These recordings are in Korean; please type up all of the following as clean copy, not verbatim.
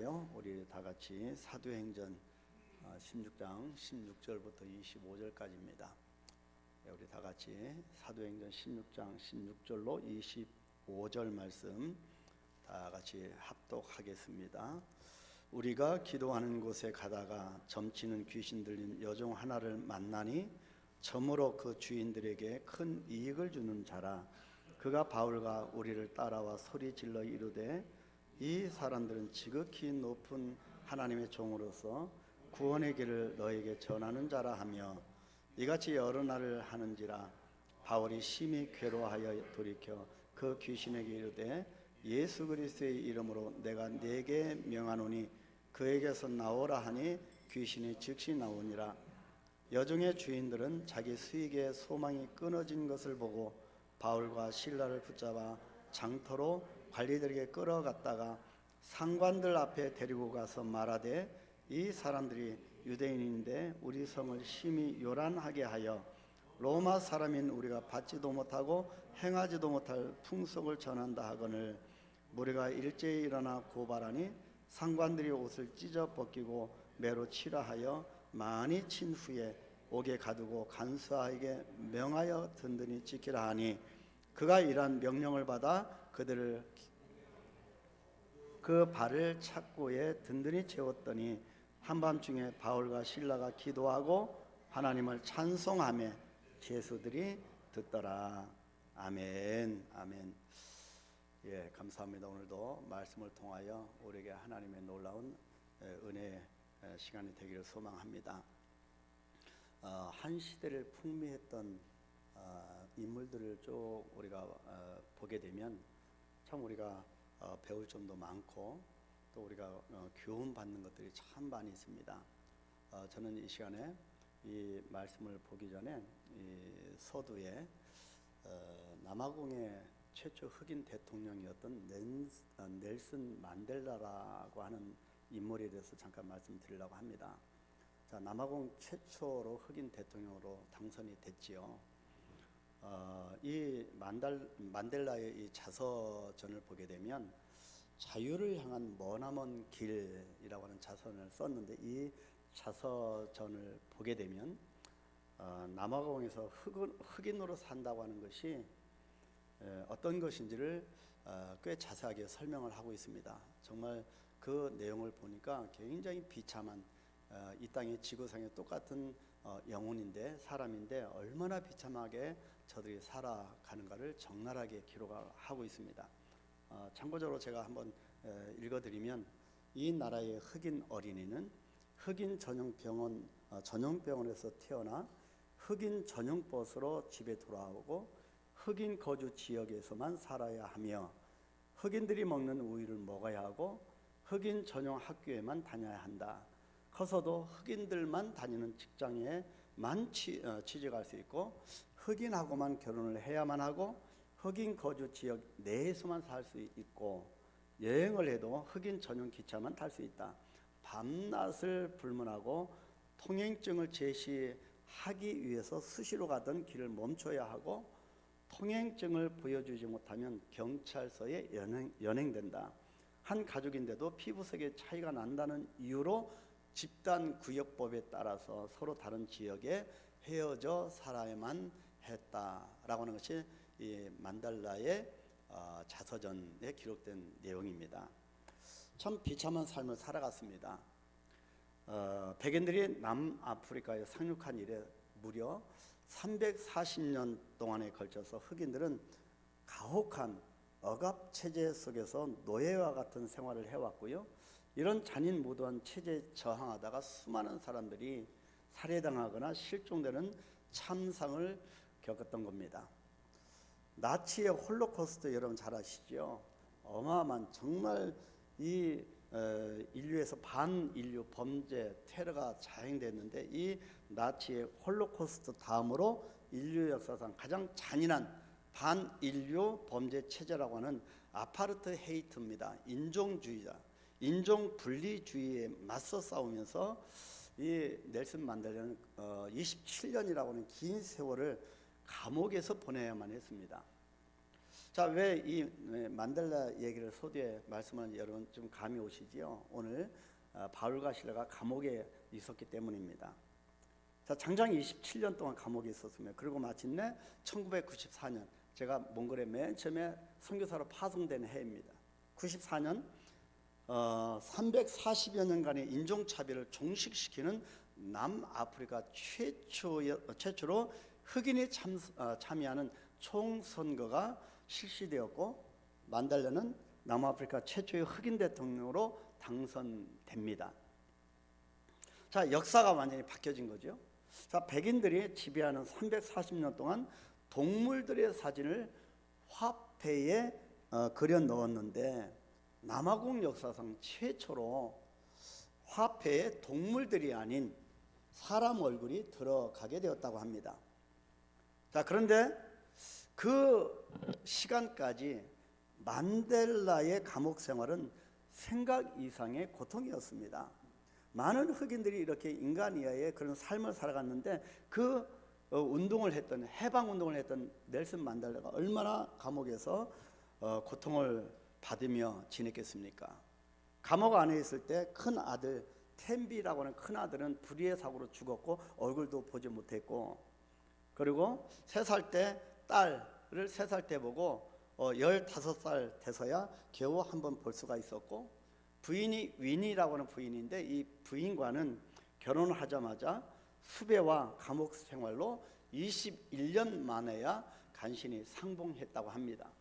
통하여 우리 다 같이 사도행전 16장 16절부터 25절까지입니다. 우리 다 같이 사도행전 16장 16절로 25절 말씀 다 같이 합독하겠습니다. 우리가 기도하는 곳에 가다가 점치는 귀신 들린 여종 하나를 만나니 점으로 그 주인들에게 큰 이익을 주는 자라. 그가 바울과 우리를 따라와 소리 질러 이르되 이 사람들은 지극히 높은 하나님의 종으로서 구원의 길을 너에게 전하는 자라 하며 이같이 여러 날을 하는지라. 바울이 심히 괴로워하여 돌이켜 그 귀신에게 이르되 예수 그리스도의 이름으로 내가 네게 명하노니 그에게서 나오라 하니 귀신이 즉시 나오니라. 여종의 주인들은 자기 수익의 소망이 끊어진 것을 보고 바울과 실라를 붙잡아 장터로 관리들에게 끌어갔다가 상관들 앞에 데리고 가서 말하되 이 사람들이 유대인인데 우리 성을 심히 요란하게 하여 로마 사람인 우리가 받지도 못하고 행하지도 못할 풍속을 전한다 하거늘 우리가 일제히 일어나 고발하니 상관들이 옷을 찢어 벗기고 매로 치라 하여 많이 친 후에 옥에 가두고 간수에게 명하여 든든히 지키라 하니 그가 이러한 명령을 받아 그들을 그 발을 착고에 든든히 채웠더니 한밤중에 바울과 실라가 기도하고 하나님을 찬송하며 제수들이 듣더라. 아멘. 아멘. 예, 감사합니다. 오늘도 말씀을 통하여 우리에게 하나님의 놀라운 은혜 시간이 되기를 소망합니다. 한 시대를 풍미했던 인물들을 쭉 우리가 보게 되면 참 우리가 배울 점도 많고 또 우리가 교훈 받는 것들이 참 많이 있습니다. 저는 이 시간에 이 말씀을 보기 전에 이 서두에 남아공의 최초 흑인 대통령이었던 넬슨 만델라라고 하는 인물에 대해서 잠깐 말씀드리려고 합니다. 자, 남아공 최초로 흑인 대통령으로 당선이 됐지요. 이 만델라의 이 자서전을 보게 되면 자유를 향한 머나먼 길이라고 하는 자서전을 썼는데 이 자서전을 보게 되면 남아공에서 흑인으로 산다고 하는 것이 어떤 것인지를 꽤 자세하게 설명을 하고 있습니다. 정말 그 내용을 보니까 굉장히 비참한 이 땅의 지구상에 똑같은 영혼인데 사람인데 얼마나 비참하게 저들이 살아가는가를 적나라하게 기록하고 있습니다. 참고적으로 제가 한번 읽어드리면 이 나라의 흑인 어린이는 흑인 전용병원에서 태어나 흑인 전용버스로 집에 돌아오고 흑인 거주 지역에서만 살아야 하며 흑인들이 먹는 우유를 먹어야 하고 흑인 전용 학교에만 다녀야 한다. 커서도 흑인들만 다니는 직장에만 취직할 수 있고 흑인하고만 결혼을 해야만 하고 흑인 거주 지역 내에서만 살 수 있고 여행을 해도 흑인 전용 기차만 탈 수 있다. 밤낮을 불문하고 통행증을 제시하기 위해서 수시로 가던 길을 멈춰야 하고 통행증을 보여주지 못하면 경찰서에 연행된다. 한 가족인데도 피부색의 차이가 난다는 이유로 집단구역법에 따라서 서로 다른 지역에 헤어져 살아야만 했다라고 하는 것이 이 만달라의 자서전에 기록된 내용입니다. 참 비참한 삶을 살아갔습니다. 백인들이 남아프리카에 상륙한 이래 무려 340년 동안에 걸쳐서 흑인들은 가혹한 억압 체제 속에서 노예와 같은 생활을 해왔고요. 이런 잔인무도한 체제에 저항하다가 수많은 사람들이 살해당하거나 실종되는 참상을 겪었던 겁니다. 나치의 홀로코스트 여러분 잘 아시죠? 어마어마한 정말 이 인류에서 반인류 범죄 테러가 자행됐는데 이 나치의 홀로코스트 다음으로 인류 역사상 가장 잔인한 반인류 범죄 체제라고 하는 아파르트헤이트입니다. 인종주의자, 인종 분리주의에 맞서 싸우면서 이 넬슨 만델라는 27년이라고 하는 긴 세월을 감옥에서 보내야만 했습니다. 자, 왜 이 만델라 얘기를 소두에 말씀하는 여러분 좀 감이 오시지요? 오늘 바울과 실라가 감옥에 있었기 때문입니다. 자, 장장 27년 동안 감옥에 있었으며, 그리고 마침내 1994년, 제가 몽골에 맨 처음에 선교사로 파송된 해입니다. 94년 340여 년간의 인종차별을 종식시키는 남아프리카 최초로 흑인이 참여하는 총선거가 실시되었고, 만델라는 남아프리카 최초의 흑인 대통령으로 당선됩니다. 자, 역사가 완전히 바뀌어진 거죠. 자, 백인들이 지배하는 340년 동안 동물들의 사진을 화폐에 그려 넣었는데, 남아공 역사상 최초로 화폐에 동물들이 아닌 사람 얼굴이 들어가게 되었다고 합니다. 자, 그런데 그 시간까지 만델라의 감옥 생활은 생각 이상의 고통이었습니다. 많은 흑인들이 이렇게 인간 이하의 그런 삶을 살아갔는데, 그 운동을 했던, 해방 운동을 했던 넬슨 만델라가 얼마나 감옥에서 고통을 받으며 지냈겠습니까? 감옥 안에 있을 때 큰 아들 템비라고 하는 큰 아들은 불의의 사고로 죽었고 얼굴도 보지 못했고, 그리고 3살 때 딸을 3살 때 보고 15살 돼서야 겨우 한번 볼 수가 있었고, 부인이 위니라고 하는 부인인데, 이 부인과는 결혼을 하자마자 수배와 감옥 생활로 21년 만에야 간신히 상봉했다고 합니다.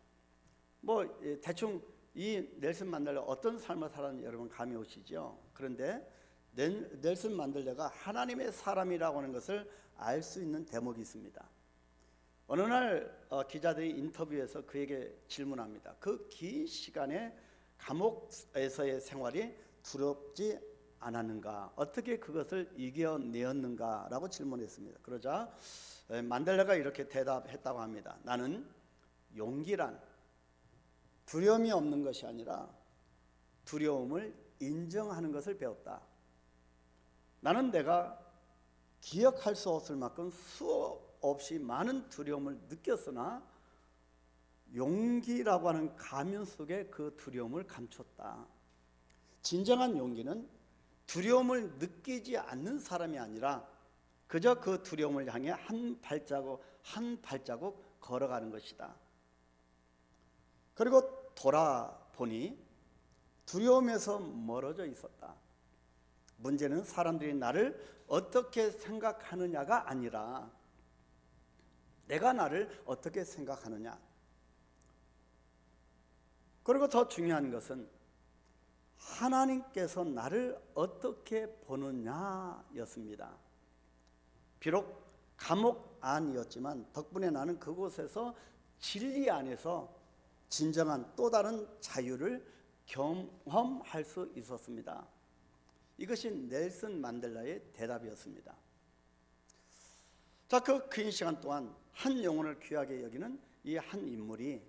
뭐 대충 이 넬슨 만델라 어떤 삶을 살았는지 여러분 감이 오시죠? 그런데 넬슨 만델라가 하나님의 사람이라고 하는 것을 알 수 있는 대목이 있습니다. 어느 날 기자들이 인터뷰에서 그에게 질문합니다. 그 긴 시간에 감옥에서의 생활이 두렵지 않았는가? 어떻게 그것을 이겨내었는가? 라고 질문했습니다. 그러자 만델라가 이렇게 대답했다고 합니다. 나는 용기란 두려움이 없는 것이 아니라 두려움을 인정하는 것을 배웠다. 나는 내가 기억할 수 없을 만큼 수없이 많은 두려움을 느꼈으나 용기라고 하는 가면 속에 그 두려움을 감췄다. 진정한 용기는 두려움을 느끼지 않는 사람이 아니라 그저 그 두려움을 향해 한 발자국 한 발자국 걸어가는 것이다. 그리고 돌아보니 두려움에서 멀어져 있었다. 문제는 사람들이 나를 어떻게 생각하느냐가 아니라 내가 나를 어떻게 생각하느냐. 그리고 더 중요한 것은 하나님께서 나를 어떻게 보느냐였습니다. 비록 감옥 안이었지만 덕분에 나는 그곳에서 진리 안에서 진정한 또 다른 자유를 경험할 수 있었습니다. 이것이 넬슨 만델라의 대답이었습니다. 자, 그 긴 시간 동안 한 영혼을 귀하게 여기는 이 한 인물이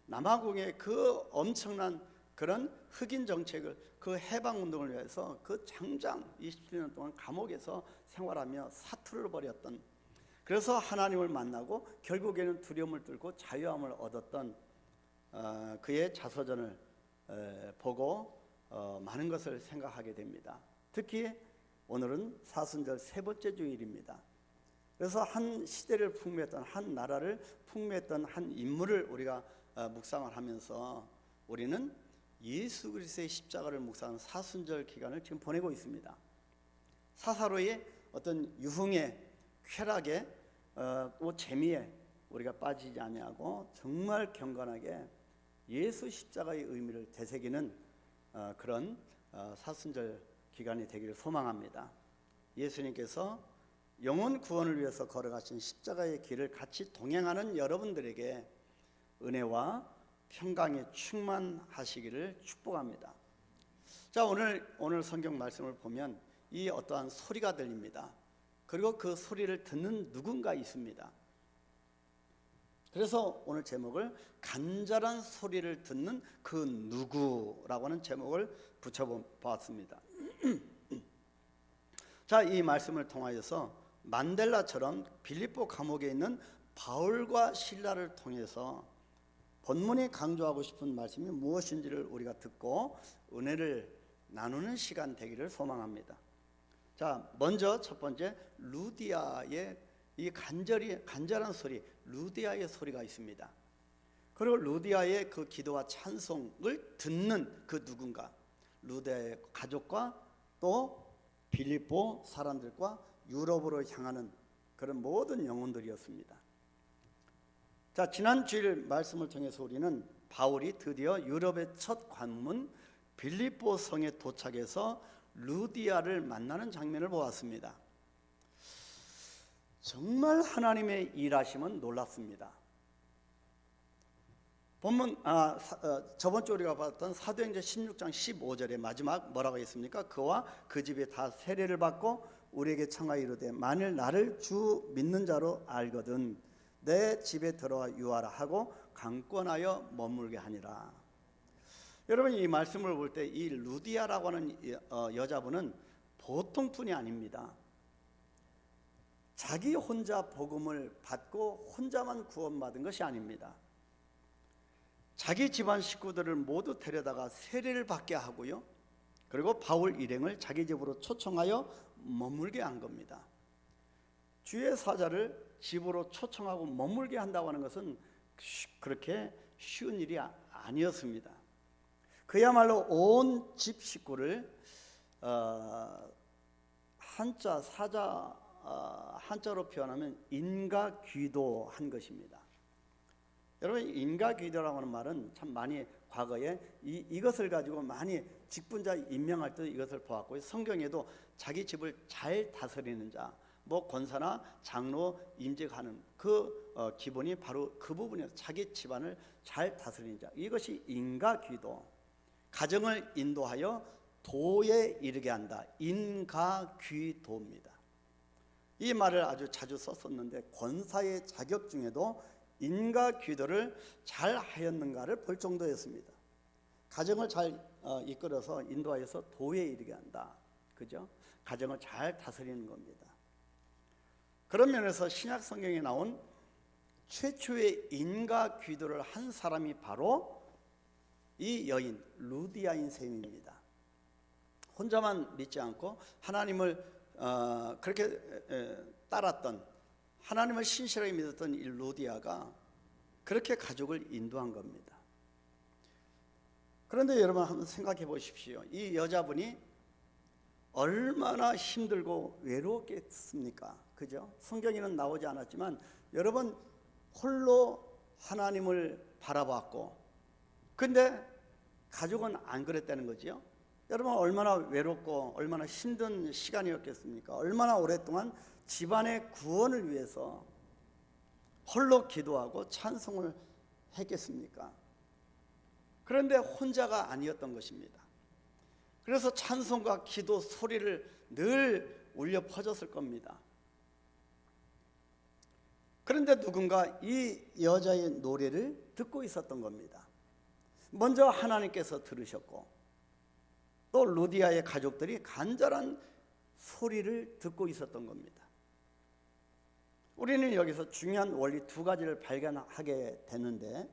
남아공의 그 엄청난 그런 흑인 정책을, 그 해방 운동을 위해서 그 장장 27년 동안 감옥에서 생활하며 사투를 벌였던, 그래서 하나님을 만나고 결국에는 두려움을 뚫고 자유함을 얻었던 그의 자서전을 보고 많은 것을 생각하게 됩니다. 특히 오늘은 사순절 세 번째 주일입니다. 그래서 한 시대를 풍미했던, 한 나라를 풍미했던 한 인물을 우리가 묵상을 하면서 우리는 예수 그리스도의 십자가를 묵상하는 사순절 기간을 지금 보내고 있습니다. 사사로이의 어떤 유흥에, 쾌락에, 또 재미에 우리가 빠지지 아니하고 정말 경건하게 예수 십자가의 의미를 되새기는 그런 사순절 기간이 되기를 소망합니다. 예수님께서 영혼 구원을 위해서 걸어가신 십자가의 길을 같이 동행하는 여러분들에게 은혜와 평강이 충만하시기를 축복합니다. 자, 오늘 성경 말씀을 보면 이 어떠한 소리가 들립니다. 그리고 그 소리를 듣는 누군가 있습니다. 그래서 오늘 제목을 간절한 소리를 듣는 그 누구라고 하는 제목을 붙여보았습니다. 자, 이 말씀을 통하여서 만델라처럼 빌립보 감옥에 있는 바울과 실라를 통해서 본문이 강조하고 싶은 말씀이 무엇인지를 우리가 듣고 은혜를 나누는 시간 되기를 소망합니다. 자, 먼저 첫 번째, 루디아의 이 간절한 소리, 루디아의 소리가 있습니다. 그리고 루디아의 그 기도와 찬송을 듣는 그 누군가, 루디아의 가족과 또 빌립보 사람들과 유럽으로 향하는 그런 모든 영혼들이었습니다. 자, 지난 주일 말씀을 통해서 우리는 바울이 드디어 유럽의 첫 관문 빌립보 성에 도착해서 루디아를 만나는 장면을 보았습니다. 정말 하나님의 일하심은 놀랍습니다. 본문 저번 주 우리가 봤던 사도행전 16장 15절의 마지막 뭐라고 했습니까? 그와 그 집에 다 세례를 받고 우리에게 청하여 이르되 만일 나를 주 믿는 자로 알거든 내 집에 들어와 유하라 하고 강권하여 머물게 하니라. 여러분, 이 말씀을 볼 때 이 루디아라고 하는 여자분은 보통 분이 아닙니다. 자기 혼자 복음을 받고 혼자만 구원받은 것이 아닙니다. 자기 집안 식구들을 모두 데려다가 세례를 받게 하고요, 그리고 바울 일행을 자기 집으로 초청하여 머물게 한 겁니다. 주의 사자를 집으로 초청하고 머물게 한다고 하는 것은 그렇게 쉬운 일이 아니었습니다. 그야말로 온 집 식구를 한자로 표현하면 인가귀도한 것입니다. 여러분, 인가귀도라고 하는 말은 참 많이 과거에 이것을 가지고 많이 직분자 임명할 때 이것을 보았고요. 성경에도 자기 집을 잘 다스리는 자, 뭐 권사나 장로 임직하는 그 기본이 바로 그 부분이에요. 자기 집안을 잘 다스리는 자, 이것이 인가귀도. 가정을 인도하여 도에 이르게 한다, 인가귀도입니다. 이 말을 아주 자주 썼었는데 권사의 자격 중에도 인가귀도를 잘 하였는가를 볼 정도였습니다. 가정을 잘 이끌어서 인도하여서 도에 이르게 한다, 그죠? 가정을 잘 다스리는 겁니다. 그런 면에서 신약 성경에 나온 최초의 인가귀도를 한 사람이 바로 이 여인 루디아인 셈입니다. 혼자만 믿지 않고 하나님을 그렇게 따랐던, 하나님을 신실하게 믿었던 이 루디아가 그렇게 가족을 인도한 겁니다. 그런데 여러분 한번 생각해 보십시오. 이 여자분이 얼마나 힘들고 외로웠겠습니까? 그죠? 성경에는 나오지 않았지만 여러분, 홀로 하나님을 바라봤고, 근데 가족은 안 그랬다는 거지요. 여러분, 얼마나 외롭고 얼마나 힘든 시간이었겠습니까? 얼마나 오랫동안 집안의 구원을 위해서 홀로 기도하고 찬송을 했겠습니까? 그런데 혼자가 아니었던 것입니다. 그래서 찬송과 기도 소리를 늘 울려 퍼졌을 겁니다. 그런데 누군가 이 여자의 노래를 듣고 있었던 겁니다. 먼저 하나님께서 들으셨고, 또 루디아의 가족들이 간절한 소리를 듣고 있었던 겁니다. 우리는 여기서 중요한 원리 두 가지를 발견하게 되는데,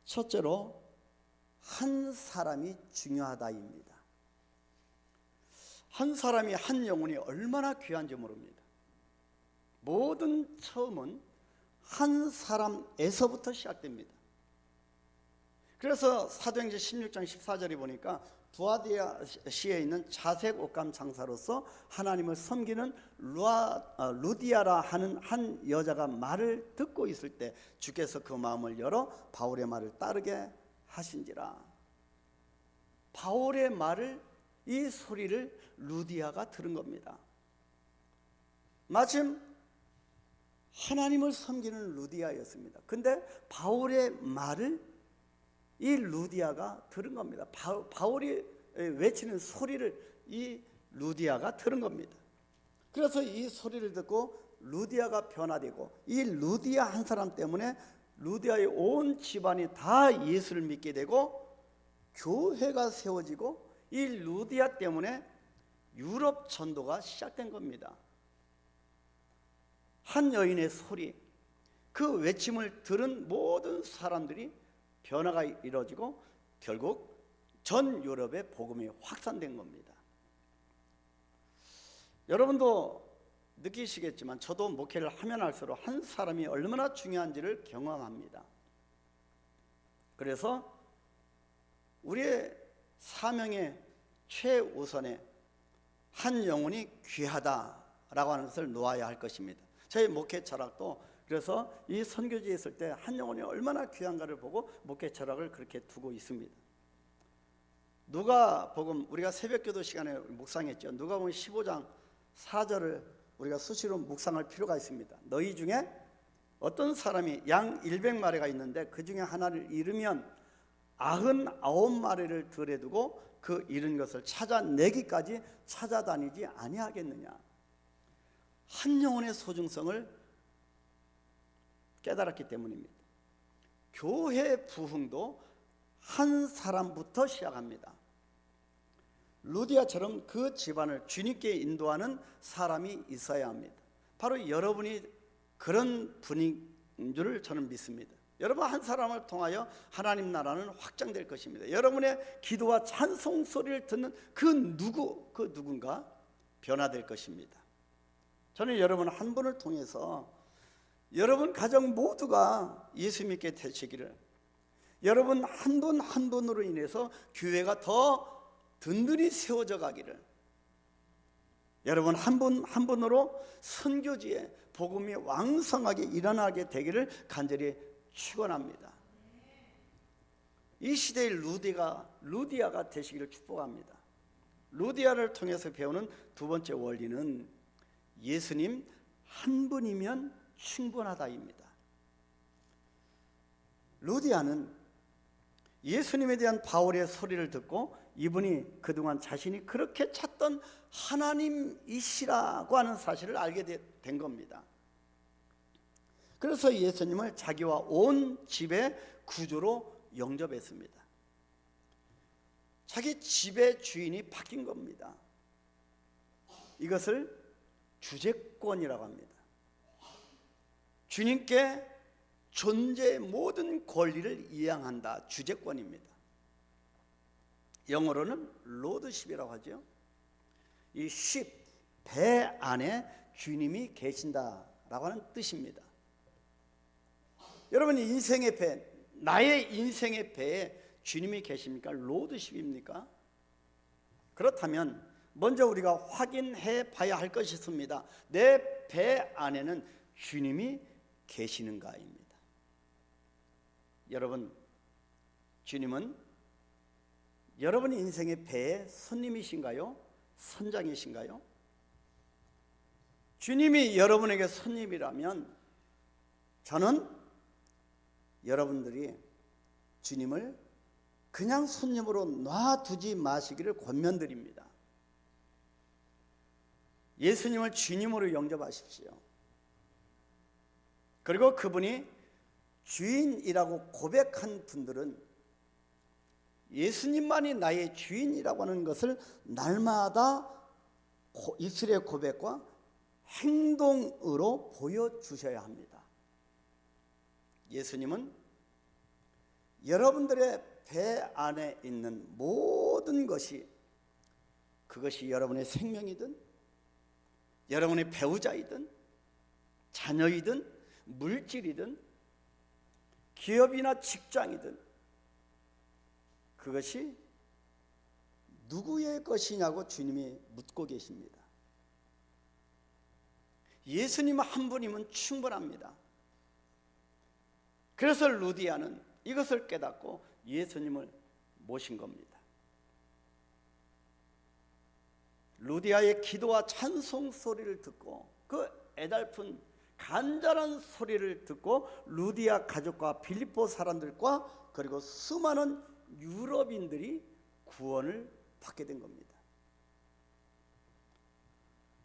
첫째로 한 사람이 중요하다입니다. 한 사람이, 한 영혼이 얼마나 귀한지 모릅니다. 모든 처음은 한 사람에서부터 시작됩니다. 그래서 사도행전 16장 14절에 보니까 두아디아시에 있는 자색 옷감 장사로서 하나님을 섬기는 루디아라 하는 한 여자가 말을 듣고 있을 때 주께서 그 마음을 열어 바울의 말을 따르게 하신지라. 바울의 말을, 이 소리를 루디아가 들은 겁니다. 마침 하나님을 섬기는 루디아였습니다. 근데 바울의 말을 이 루디아가 들은 겁니다. 바울이 외치는 소리를 이 루디아가 들은 겁니다. 그래서 이 소리를 듣고 루디아가 변화되고, 이 루디아 한 사람 때문에 루디아의 온 집안이 다 예수를 믿게 되고 교회가 세워지고, 이 루디아 때문에 유럽 전도가 시작된 겁니다. 한 여인의 소리, 그 외침을 들은 모든 사람들이 변화가 이루어지고 결국 전 유럽에 복음이 확산된 겁니다. 여러분도 느끼시겠지만 저도 목회를 하면 할수록 한 사람이 얼마나 중요한지를 경험합니다. 그래서 우리의 사명의 최우선에 한 영혼이 귀하다라고 하는 것을 놓아야 할 것입니다. 저희 목회 철학도 그래서 이 선교지에 있을 때 한 영혼이 얼마나 귀한가를 보고 목회 철학을 그렇게 두고 있습니다. 누가복음, 우리가 새벽기도 시간에 묵상했죠. 누가복음 15장 4절을 우리가 수시로 묵상할 필요가 있습니다. 너희 중에 어떤 사람이 양 100마리가 있는데 그 중에 하나를 잃으면 99마리를 들에 두고 그 잃은 것을 찾아내기까지 찾아다니지 아니하겠느냐. 한 영혼의 소중성을 깨달았기 때문입니다. 교회 부흥도 한 사람부터 시작합니다. 루디아처럼 그 집안을 주님께 인도하는 사람이 있어야 합니다. 바로 여러분이 그런 분인 줄 저는 믿습니다. 여러분 한 사람을 통하여 하나님 나라는 확장될 것입니다. 여러분의 기도와 찬송 소리를 듣는 그 누군가 변화될 것입니다. 저는 여러분 한 분을 통해서 여러분 가정 모두가 예수 믿게 되시기를, 여러분 한 분 한 분으로 인해서 교회가 더 든든히 세워져 가기를, 여러분 한 분 한 분으로 선교지에 복음이 왕성하게 일어나게 되기를 간절히 축원합니다. 이 시대의 루디아가 되시기를 축복합니다. 루디아를 통해서 배우는 두 번째 원리는 예수님 한 분이면 충분하다입니다. 루디아는 예수님에 대한 바울의 소리를 듣고 이분이 그동안 자신이 그렇게 찾던 하나님이시라고 하는 사실을 알게 된 겁니다. 그래서 예수님을 자기와 온 집의 구주로 영접했습니다. 자기 집의 주인이 바뀐 겁니다. 이것을 주재권이라고 합니다. 주님께 존재의 모든 권리를 이양한다. 주재권입니다. 영어로는 로드십이라고 하죠. 이 십, 배 안에 주님이 계신다라고 하는 뜻입니다. 여러분 인생의 배, 나의 인생의 배에 주님이 계십니까? 로드십입니까? 그렇다면 먼저 우리가 확인해 봐야 할 것이 있습니다. 내 배 안에는 주님이 계시는가입니다. 여러분, 주님은 여러분 인생의 배의 손님이신가요? 선장이신가요? 주님이 여러분에게 손님이라면 저는 여러분들이 주님을 그냥 손님으로 놔두지 마시기를 권면드립니다. 예수님을 주님으로 영접하십시오. 그리고 그분이 주인이라고 고백한 분들은 예수님만이 나의 주인이라고 하는 것을 날마다 입술의 고백과 행동으로 보여주셔야 합니다. 예수님은 여러분들의 배 안에 있는 모든 것이, 그것이 여러분의 생명이든 여러분의 배우자이든 자녀이든 물질이든 기업이나 직장이든 그것이 누구의 것이냐고 주님이 묻고 계십니다. 예수님 한 분이면 충분합니다. 그래서 루디아는 이것을 깨닫고 예수님을 모신 겁니다. 루디아의 기도와 찬송 소리를 듣고 그 애달픈 간절한 소리를 듣고 루디아 가족과 빌립보 사람들과 그리고 수많은 유럽인들이 구원을 받게 된 겁니다.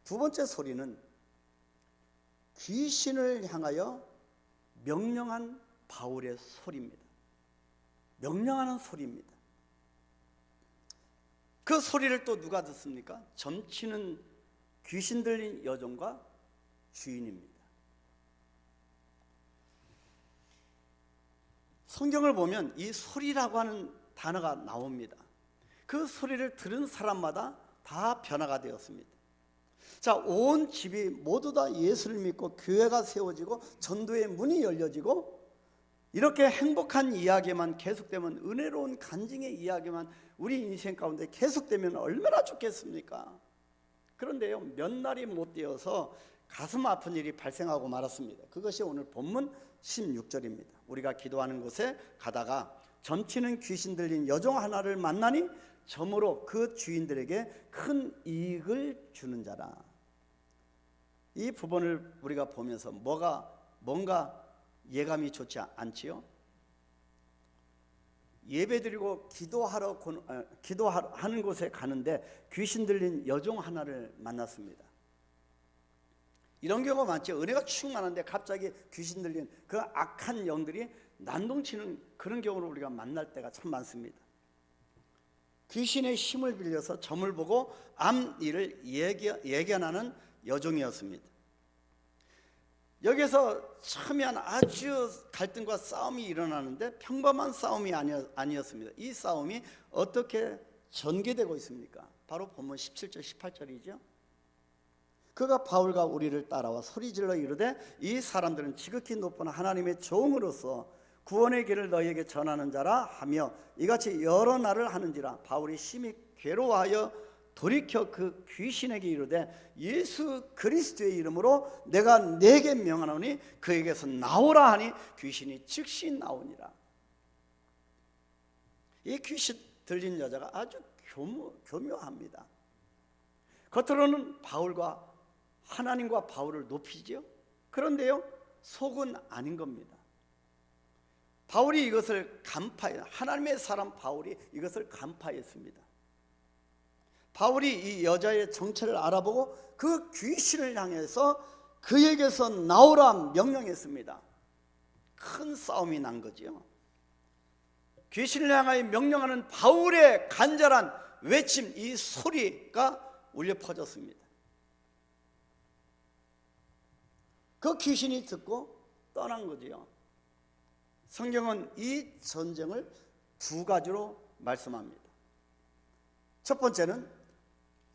두 번째 소리는 귀신을 향하여 명령한 바울의 소리입니다. 명령하는 소리입니다. 그 소리를 또 누가 듣습니까? 점치는 귀신 들린 여종과 주인입니다. 성경을 보면 이 소리라고 하는 단어가 나옵니다. 그 소리를 들은 사람마다 다 변화가 되었습니다. 자, 온 집이 모두 다 예수를 믿고 교회가 세워지고 전도의 문이 열려지고 이렇게 행복한 이야기만 계속되면, 은혜로운 간증의 이야기만 우리 인생 가운데 계속되면 얼마나 좋겠습니까? 그런데요, 몇 날이 못 되어서 가슴 아픈 일이 발생하고 말았습니다. 그것이 오늘 본문 16절입니다. 우리가 기도하는 곳에 가다가 점치는 귀신 들린 여종 하나를 만나니 점으로 그 주인들에게 큰 이익을 주는 자라. 이 부분을 우리가 보면서 뭔가 예감이 좋지 않지요? 예배드리고 기도하는 곳에 가는데 귀신 들린 여종 하나를 만났습니다. 이런 경우가 많죠. 은혜가 충만한데 갑자기 귀신 들린 그 악한 영들이 난동치는 그런 경우를 우리가 만날 때가 참 많습니다. 귀신의 힘을 빌려서 점을 보고 암 일을 예견하는 여종이었습니다. 여기서 첨예한 아주 갈등과 싸움이 일어나는데 평범한 싸움이 아니었습니다. 이 싸움이 어떻게 전개되고 있습니까? 바로 본문 17절 18절이죠. 그가 바울과 우리를 따라와 소리질러 이르되 이 사람들은 지극히 높은 하나님의 종으로서 구원의 길을 너희에게 전하는 자라 하며 이같이 여러 날을 하는지라. 바울이 심히 괴로워하여 돌이켜 그 귀신에게 이르되 예수 그리스도의 이름으로 내가 네게 명하노니 그에게서 나오라 하니 귀신이 즉시 나오니라. 이 귀신 들린 여자가 아주 교묘합니다. 겉으로는 하나님과 바울을 높이죠. 그런데요, 속은 아닌 겁니다. 바울이 이것을 하나님의 사람 바울이 이것을 간파했습니다. 바울이 이 여자의 정체를 알아보고 그 귀신을 향해서 그에게서 나오라 명령했습니다. 큰 싸움이 난 거죠. 귀신을 향하여 명령하는 바울의 간절한 외침, 이 소리가 울려 퍼졌습니다. 그 귀신이 듣고 떠난 거지요. 성경은 이 전쟁을 두 가지로 말씀합니다. 첫 번째는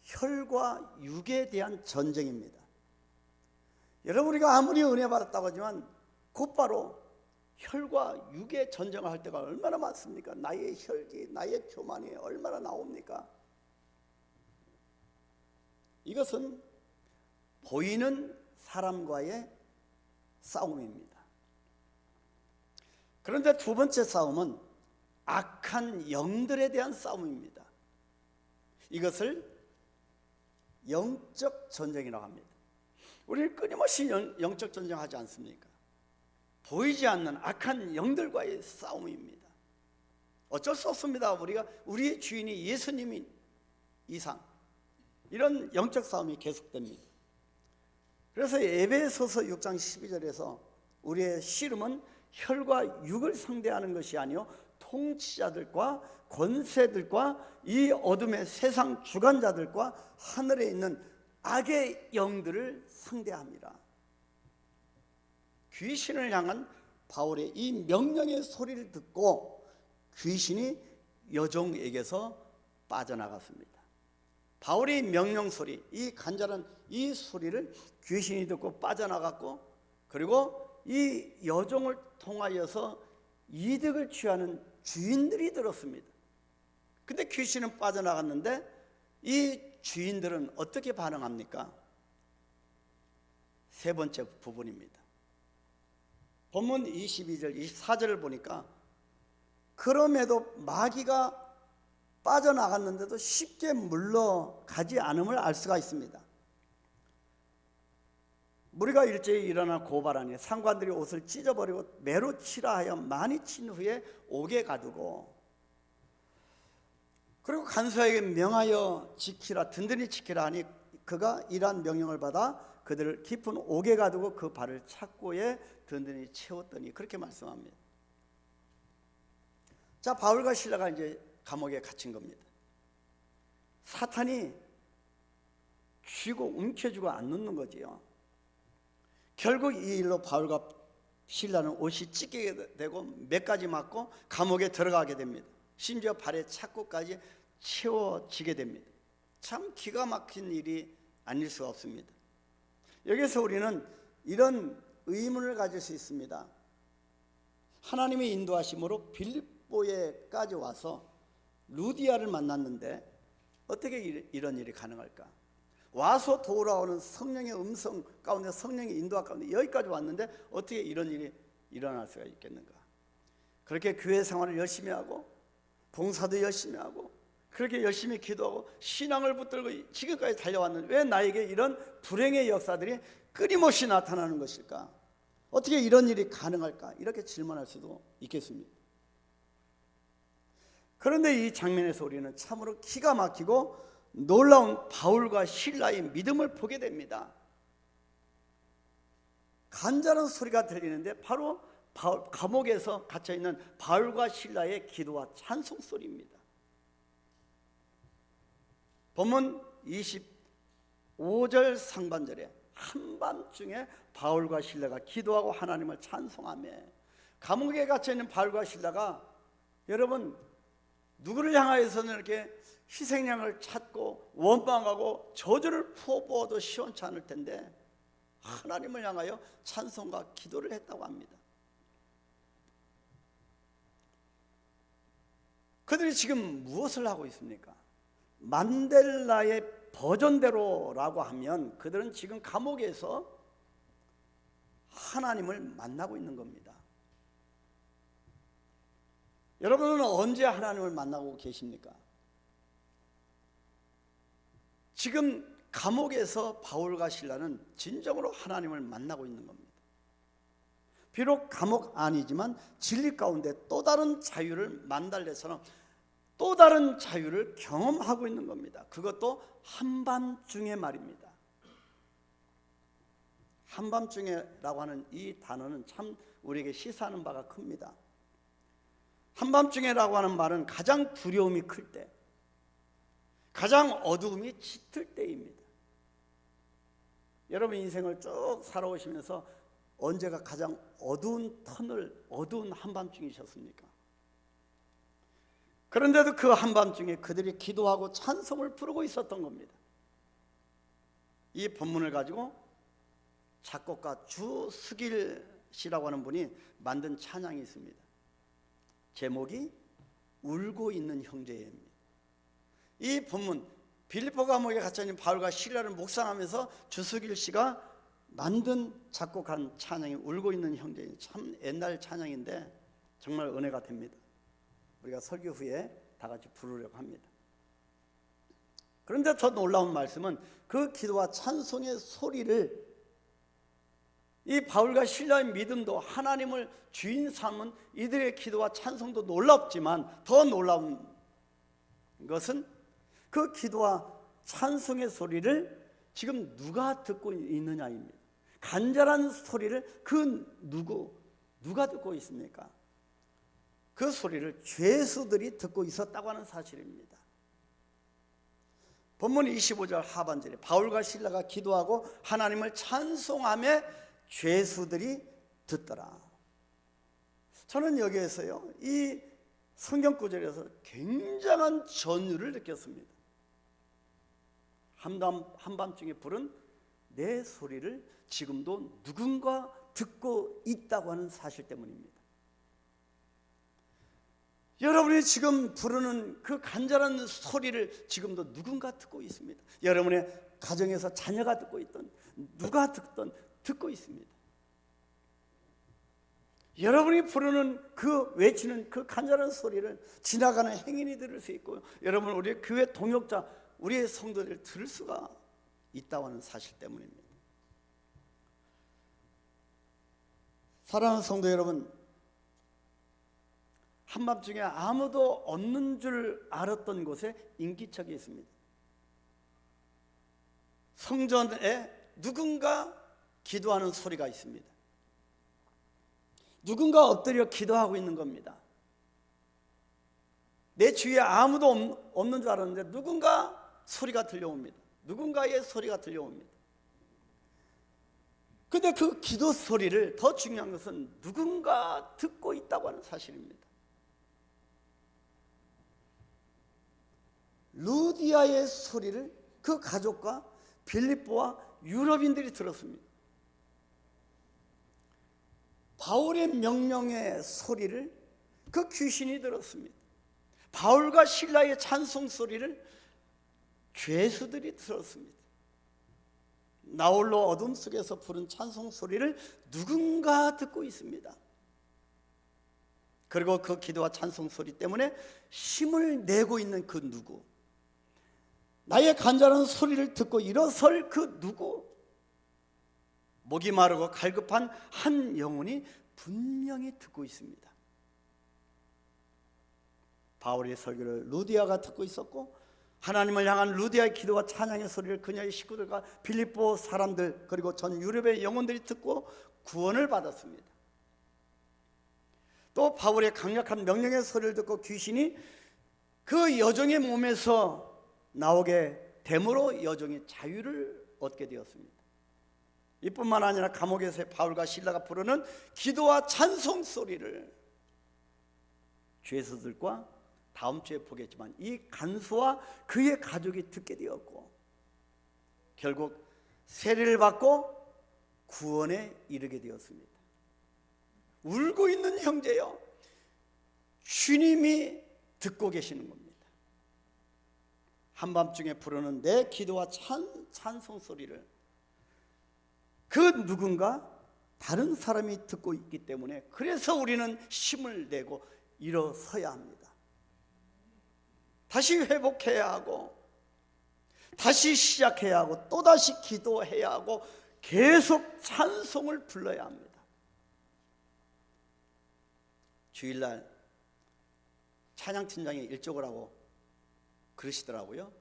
혈과 육에 대한 전쟁입니다. 여러분, 우리가 아무리 은혜 받았다고 하지만 곧바로 혈과 육의 전쟁을 할 때가 얼마나 많습니까? 나의 혈기, 나의 교만이 얼마나 나옵니까? 이것은 보이는 사람과의 싸움입니다. 그런데 두 번째 싸움은 악한 영들에 대한 싸움입니다. 이것을 영적 전쟁이라고 합니다. 우리는 끊임없이 영적 전쟁하지 않습니까? 보이지 않는 악한 영들과의 싸움입니다. 어쩔 수 없습니다. 우리의 주인이 예수님인 이상 이런 영적 싸움이 계속됩니다. 그래서 에베소서 6장 12절에서 우리의 씨름은 혈과 육을 상대하는 것이 아니요 통치자들과 권세들과 이 어둠의 세상 주관자들과 하늘에 있는 악의 영들을 상대합니다. 귀신을 향한 바울의 이 명령의 소리를 듣고 귀신이 여종에게서 빠져나갔습니다. 바울의 명령 소리, 이 간절한 이 소리를 귀신이 듣고 빠져나갔고, 그리고 이 여종을 통하여서 이득을 취하는 주인들이 들었습니다. 근데 귀신은 빠져나갔는데 이 주인들은 어떻게 반응합니까? 세 번째 부분입니다. 본문 22절, 24절을 보니까 그럼에도 마귀가 빠져나갔는데도 쉽게 물러가지 않음을 알 수가 있습니다. 무리가 일제히 일어나 고발하니 상관들이 옷을 찢어버리고 매로 치라 하여 많이 친 후에 옥에 가두고, 그리고 간수에게 명하여 지키라, 든든히 지키라 하니 그가 이러한 명령을 받아 그들을 깊은 옥에 가두고 그 발을 착고에 든든히 채웠더니, 그렇게 말씀합니다. 자, 바울과 실라가 이제 감옥에 갇힌 겁니다. 사탄이 쥐고 움켜쥐고 안 놓는 거지요. 결국 이 일로 바울과 신라는 옷이 찢기게 되고 몇 가지 맞고 감옥에 들어가게 됩니다. 심지어 발에 착고까지 채워지게 됩니다. 참 기가 막힌 일이 아닐 수가 없습니다. 여기서 우리는 이런 의문을 가질 수 있습니다. 하나님의 인도하심으로 빌립보에까지 와서 루디아를 만났는데 어떻게 이런 일이 가능할까? 와서 돌아오는 성령의 음성 가운데, 성령의 인도하 가운데 여기까지 왔는데 어떻게 이런 일이 일어날 수가 있겠는가? 그렇게 교회 생활을 열심히 하고 봉사도 열심히 하고 그렇게 열심히 기도하고 신앙을 붙들고 지금까지 달려왔는데 왜 나에게 이런 불행의 역사들이 끊임없이 나타나는 것일까? 어떻게 이런 일이 가능할까? 이렇게 질문할 수도 있겠습니다. 그런데 이 장면에서 우리는 참으로 기가 막히고 놀라운 바울과 실라의 믿음을 보게 됩니다. 간절한 소리가 들리는데 바로 감옥에서 갇혀있는 바울과 실라의 기도와 찬송 소리입니다. 본문 25절 상반절에 한밤중에 바울과 실라가 기도하고 하나님을 찬송하며, 감옥에 갇혀있는 바울과 실라가 여러분 누구를 향하여서는 이렇게 희생양을 찾고 원망하고 저주를 퍼부어도 시원치 않을 텐데 하나님을 향하여 찬송과 기도를 했다고 합니다. 그들이 지금 무엇을 하고 있습니까? 만델라의 버전대로라고 하면 그들은 지금 감옥에서 하나님을 만나고 있는 겁니다. 여러분은 언제 하나님을 만나고 계십니까? 지금 감옥에서 바울과 실라는 진정으로 하나님을 만나고 있는 겁니다. 비록 감옥 안이지만 진리 가운데 또 다른 자유를 만달래처럼 또 다른 자유를 경험하고 있는 겁니다. 그것도 한밤중에 말입니다. 한밤중에라고 하는 이 단어는 참 우리에게 시사하는 바가 큽니다. 한밤중에라고 하는 말은 가장 두려움이 클 때, 가장 어두움이 짙을 때입니다. 여러분 인생을 쭉 살아오시면서 언제가 가장 어두운 어두운 한밤중이셨습니까? 그런데도 그 한밤중에 그들이 기도하고 찬송을 부르고 있었던 겁니다. 이 본문을 가지고 작곡가 주수길 씨라고 하는 분이 만든 찬양이 있습니다. 제목이 울고 있는 형제입니다. 이 본문, 빌립보 감옥에 갇혀있는 바울과 실라를 묵상하면서 주수길 씨가 만든 작곡한 찬양이 울고 있는 형제, 참 옛날 찬양인데 정말 은혜가 됩니다. 우리가 설교 후에 다 같이 부르려고 합니다. 그런데 더 놀라운 말씀은 그 기도와 찬송의 소리를, 이 바울과 실라의 믿음도 하나님을 주인 삼은 이들의 기도와 찬송도 놀랍지만 더 놀라운 것은 그 기도와 찬송의 소리를 지금 누가 듣고 있느냐입니다. 간절한 소리를 누가 듣고 있습니까? 그 소리를 죄수들이 듣고 있었다고 하는 사실입니다. 본문 25절 하반절에 바울과 실라가 기도하고 하나님을 찬송하며 죄수들이 듣더라. 저는 여기에서요, 이 성경 구절에서 굉장한 전율을 느꼈습니다. 한밤중에 부른 내 소리를 지금도 누군가 듣고 있다고 하는 사실 때문입니다. 여러분이 지금 부르는 그 간절한 소리를 지금도 누군가 듣고 있습니다. 여러분의 가정에서 자녀가 듣고 있던 누가 듣고 있습니다. 여러분이 부르는 그 외치는 그 간절한 소리를 지나가는 행인이 들을 수 있고, 여러분 우리 교회 동역자, 우리의 성도들 들을 수가 있다고 하는 사실 때문입니다. 사랑하는 성도 여러분, 한밤중에 아무도 없는 줄 알았던 곳에 인기척이 있습니다. 성전에 누군가 기도하는 소리가 있습니다. 누군가 엎드려 기도하고 있는 겁니다. 내 주위에 아무도 없는 줄 알았는데 누군가 소리가 들려옵니다. 누군가의 소리가 들려옵니다. 근데 그 기도 소리를, 더 중요한 것은 누군가 듣고 있다고 하는 사실입니다. 루디아의 소리를 그 가족과 빌립보와 유럽인들이 들었습니다. 바울의 명령의 소리를 그 귀신이 들었습니다. 바울과 실라의 찬송 소리를 죄수들이 들었습니다. 나홀로 어둠 속에서 부른 찬송 소리를 누군가 듣고 있습니다. 그리고 그 기도와 찬송 소리 때문에 힘을 내고 있는 그 누구, 나의 간절한 소리를 듣고 일어설 그 누구, 목이 마르고 갈급한 한 영혼이 분명히 듣고 있습니다. 바울의 설교를 루디아가 듣고 있었고, 하나님을 향한 루디아의 기도와 찬양의 소리를 그녀의 식구들과 빌립보 사람들, 그리고 전 유럽의 영혼들이 듣고 구원을 받았습니다. 또 바울의 강력한 명령의 소리를 듣고 귀신이 그 여종의 몸에서 나오게 됨으로 여종이 자유를 얻게 되었습니다. 이뿐만 아니라 감옥에서의 바울과 실라가 부르는 기도와 찬송 소리를 죄수들과 다음 주에 보겠지만 이 간수와 그의 가족이 듣게 되었고, 결국 세례를 받고 구원에 이르게 되었습니다. 울고 있는 형제여, 주님이 듣고 계시는 겁니다. 한밤중에 부르는 내 기도와 찬송 소리를 그 누군가 다른 사람이 듣고 있기 때문에, 그래서 우리는 힘을 내고 일어서야 합니다. 다시 회복해야 하고, 다시 시작해야 하고, 또다시 기도해야 하고, 계속 찬송을 불러야 합니다. 주일날 찬양팀장이 일족을 하고 그러시더라고요.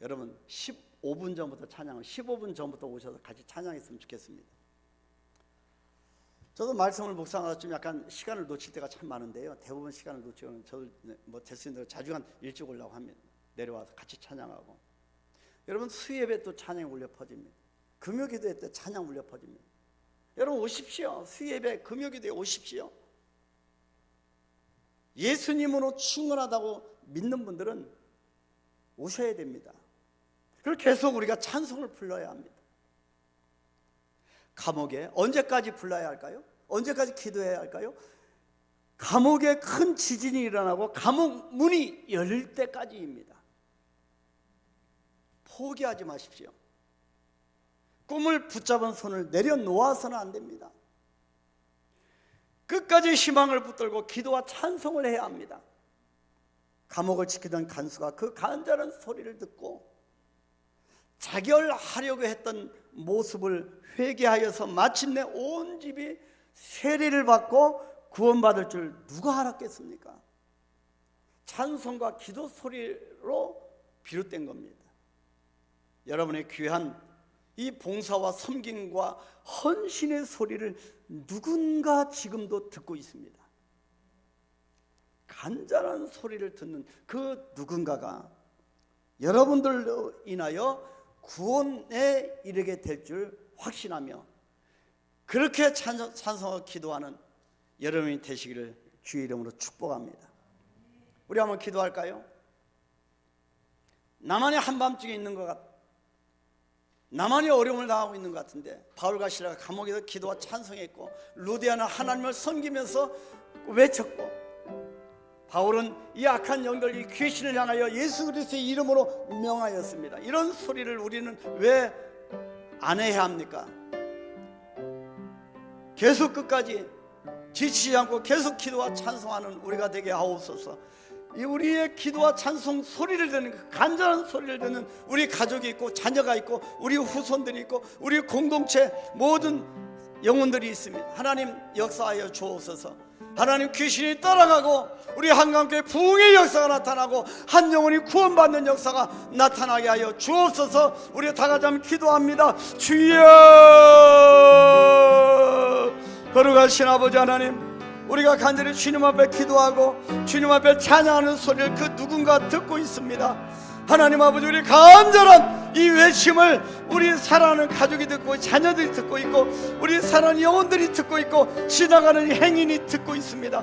여러분 15분 전부터 찬양을 15분 전부터 오셔서 같이 찬양했으면 좋겠습니다. 저도 말씀을 묵상하다 좀 약간 시간을 놓칠 때가 참 많은데요, 대부분 시간을 놓치고는 저도 뭐 될 수 있는 대로 자주 한 일찍 올라고 하면 내려와서 같이 찬양하고, 여러분 수예배 또 찬양이 울려 퍼집니다. 금요기도회 때 찬양 울려 퍼집니다. 여러분 오십시오. 수예배 금요기도회 오십시오. 예수님으로 충분하다고 믿는 분들은 오셔야 됩니다. 그리고 계속 우리가 찬송을 불러야 합니다. 감옥에 언제까지 불러야 할까요? 언제까지 기도해야 할까요? 감옥에 큰 지진이 일어나고 감옥 문이 열릴 때까지입니다. 포기하지 마십시오. 꿈을 붙잡은 손을 내려놓아서는 안 됩니다. 끝까지 희망을 붙들고 기도와 찬송을 해야 합니다. 감옥을 지키던 간수가 그 간절한 소리를 듣고 자결하려고 했던 모습을 회개하여서 마침내 온 집이 세례를 받고 구원받을 줄 누가 알았겠습니까? 찬송과 기도 소리로 비롯된 겁니다. 여러분의 귀한 이 봉사와 섬김과 헌신의 소리를 누군가 지금도 듣고 있습니다. 간절한 소리를 듣는 그 누군가가 여러분들로 인하여 구원에 이르게 될 줄 확신하며 그렇게 찬송하고 기도하는 여러분이 되시기를 주의 이름으로 축복합니다. 우리 한번 기도할까요? 나만이 한밤중에 있는 것 같아요. 나만이 어려움을 당하고 있는 것 같은데, 바울과 실라가 감옥에서 기도와 찬송했고, 루디아는 하나님을 섬기면서 외쳤고, 바울은 이 악한 영들, 이 귀신을 향하여 예수 그리스도의 이름으로 명하였습니다. 이런 소리를 우리는 왜 안 해야 합니까? 계속 끝까지 지치지 않고 계속 기도와 찬송하는 우리가 되게 하옵소서. 이 우리의 기도와 찬송 소리를 듣는, 그 간절한 소리를 듣는 우리 가족이 있고 자녀가 있고 우리 후손들이 있고 우리 공동체 모든 영혼들이 있습니다. 하나님 역사하여 주옵소서. 하나님 귀신이 떠나가고 우리 한강교회 부흥의 역사가 나타나고 한 영혼이 구원받는 역사가 나타나게 하여 주옵소서. 우리 다 같이 한번 기도합니다. 주여, 거룩하신 아버지 하나님, 우리가 간절히 주님 앞에 기도하고 주님 앞에 찬양하는 소리를 그 누군가 듣고 있습니다. 하나님 아버지, 우리 간절한 이 외침을 우리 사랑하는 가족이 듣고 자녀들이 듣고 있고 우리 사랑하는 영혼들이 듣고 있고 지나가는 행인이 듣고 있습니다.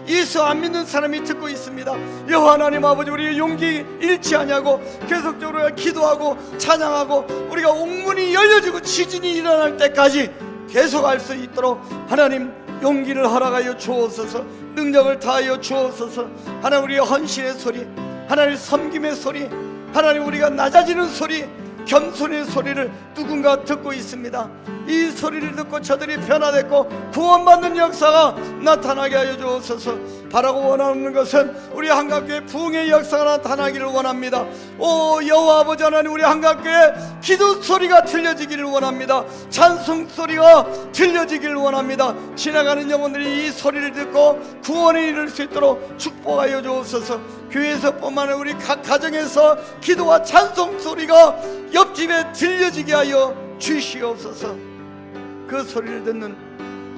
예수 안 믿는 사람이 듣고 있습니다. 여호와 하나님 아버지, 우리의 용기 잃지 아니하고 계속적으로 기도하고 찬양하고 우리가 옥문이 열려지고 지진이 일어날 때까지 계속할 수 있도록 하나님 용기를 허락하여 주옵소서. 능력을 다하여 주옵소서. 하나님 우리의 헌신의 소리, 하나님 섬김의 소리, 하나님 우리가 낮아지는 소리, 겸손의 소리를 누군가 듣고 있습니다. 이 소리를 듣고 저들이 변화됐고 구원받는 역사가 나타나게 하여 주옵소서. 바라고 원하는 것은 우리 한강교회 부흥의 역사가 나타나기를 원합니다. 오 여호와 아버지 하나님, 우리 한강교회 기도 소리가 들려지기를 원합니다. 찬송 소리가 들려지기를 원합니다. 지나가는 영혼들이 이 소리를 듣고 구원에 이를 수 있도록 축복하여 주옵소서. 교회에서뿐만 아니라 우리 각 가정에서 기도와 찬송 소리가 옆집에 들려지게 하여 주시옵소서. 그 소리를 듣는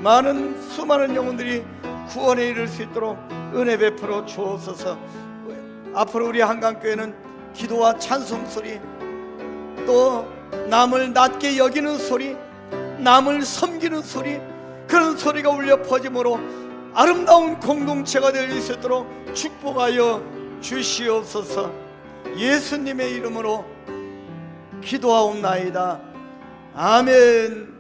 많은 수많은 영혼들이 구원에 이를 수 있도록 은혜 베풀어 주옵소서. 앞으로 우리 한강교회는 기도와 찬송 소리, 또 남을 낮게 여기는 소리, 남을 섬기는 소리, 그런 소리가 울려 퍼짐으로 아름다운 공동체가 될 수 있도록 축복하여 주시옵소서. 예수님의 이름으로 기도하옵나이다. 아멘.